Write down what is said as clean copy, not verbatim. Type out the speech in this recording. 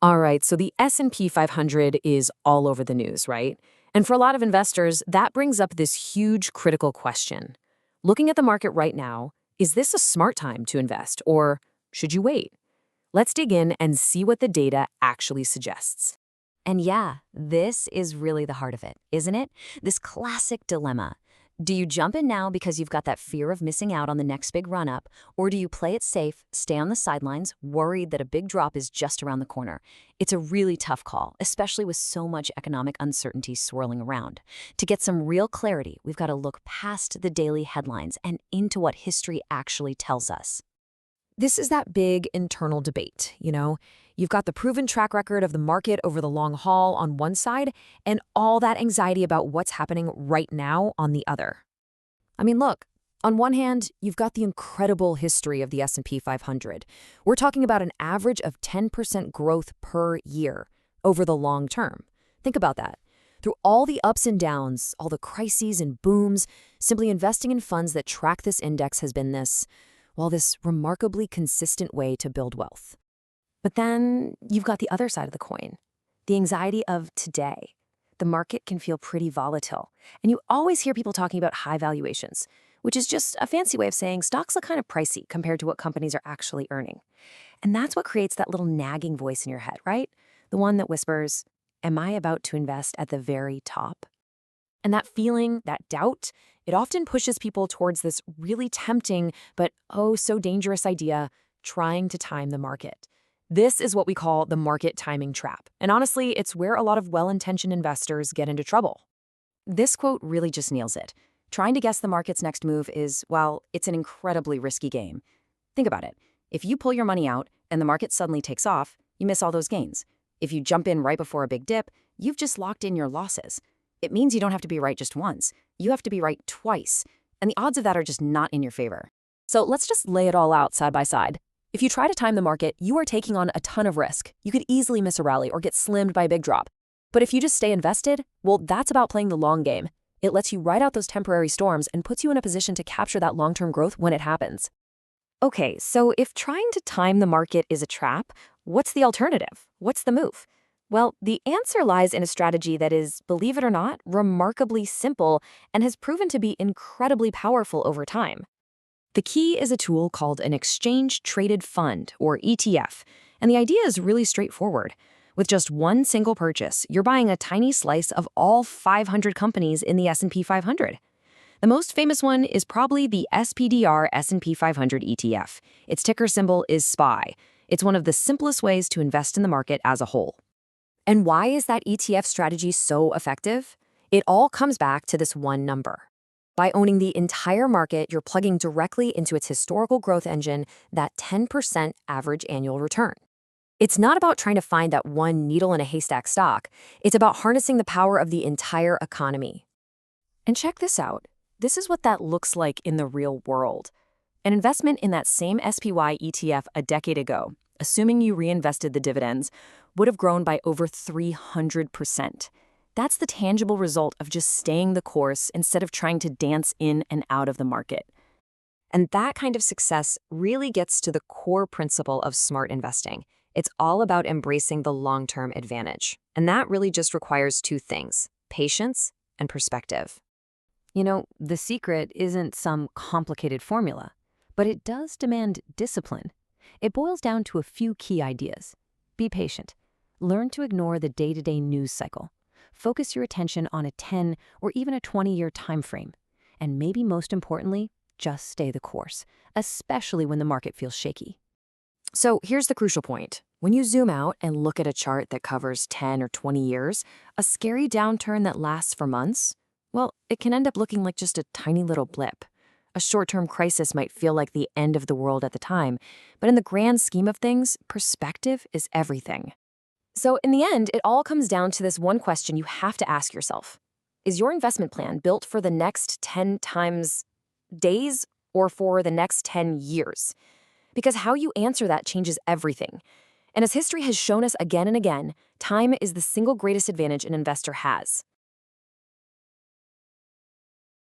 All right, so the S&P 500 is all over the news, right? And for a lot of investors, that brings up this huge critical question. Looking at the market right now, is this a smart time to invest or should you wait? Let's dig in and see what the data actually suggests. And yeah, this is really the heart of it, isn't it? This classic dilemma. Do you jump in now because you've got that fear of missing out on the next big run up, or do you play it safe, stay on the sidelines, worried that a big drop is just around the corner? It's a really tough call, especially with so much economic uncertainty swirling around. To get some real clarity, we've got to look past the daily headlines and into what history actually tells us. This is that big internal debate. You've got the proven track record of the market over the long haul on one side and all that anxiety about what's happening right now on the other. I mean, look, on one hand, you've got the incredible history of the S&P 500. We're talking about an average of 10% growth per year over the long term. Think about that. Through all the ups and downs, all the crises and booms, simply investing in funds that track this index has been this remarkably consistent way to build wealth. But then you've got the other side of the coin, the anxiety of today. The market can feel pretty volatile, and you always hear people talking about high valuations, which is just a fancy way of saying stocks look kind of pricey compared to what companies are actually earning. And that's what creates that little nagging voice in your head, right? The one that whispers, am I about to invest at the very top? And that feeling, that doubt, it often pushes people towards this really tempting but oh so dangerous idea, trying to time the market. This is what we call the market timing trap. And honestly, it's where a lot of well-intentioned investors get into trouble. This quote really just nails it. Trying to guess the market's next move is, well, it's an incredibly risky game. Think about it. If you pull your money out and the market suddenly takes off, you miss all those gains. If you jump in right before a big dip, you've just locked in your losses. It means you don't have to be right just once. You have to be right twice. And the odds of that are just not in your favor. So let's just lay it all out side by side. If you try to time the market, you are taking on a ton of risk. You could easily miss a rally or get slimmed by a big drop. But if you just stay invested, well, that's about playing the long game. It lets you ride out those temporary storms and puts you in a position to capture that long-term growth when it happens. Okay, so if trying to time the market is a trap, what's the alternative? What's the move? Well, the answer lies in a strategy that is, believe it or not, remarkably simple and has proven to be incredibly powerful over time. The key is a tool called an exchange-traded fund, or ETF, and the idea is really straightforward. With just one single purchase, you're buying a tiny slice of all 500 companies in the S&P 500. The most famous one is probably the SPDR S&P 500 ETF. Its ticker symbol is SPY. It's one of the simplest ways to invest in the market as a whole. And why is that ETF strategy so effective? It all comes back to this one number. By owning the entire market, you're plugging directly into its historical growth engine, that 10% average annual return. It's not about trying to find that one needle in a haystack stock. It's about harnessing the power of the entire economy. And check this out. This is what that looks like in the real world. An investment in that same SPY ETF a decade ago, assuming you reinvested the dividends, would have grown by over 300%. That's the tangible result of just staying the course instead of trying to dance in and out of the market. And that kind of success really gets to the core principle of smart investing. It's all about embracing the long-term advantage. And that really just requires two things: patience and perspective. The secret isn't some complicated formula, but it does demand discipline. It boils down to a few key ideas. Be patient. Learn to ignore the day-to-day news cycle. Focus your attention on a 10 or even a 20-year time frame. And maybe most importantly, just stay the course, especially when the market feels shaky. So here's the crucial point. When you zoom out and look at a chart that covers 10 or 20 years, a scary downturn that lasts for months, well, it can end up looking like just a tiny little blip. A short-term crisis might feel like the end of the world at the time, but in the grand scheme of things, perspective is everything. So in the end, it all comes down to this one question you have to ask yourself. Is your investment plan built for the next 10 times days or for the next 10 years? Because how you answer that changes everything. And as history has shown us again and again, time is the single greatest advantage an investor has.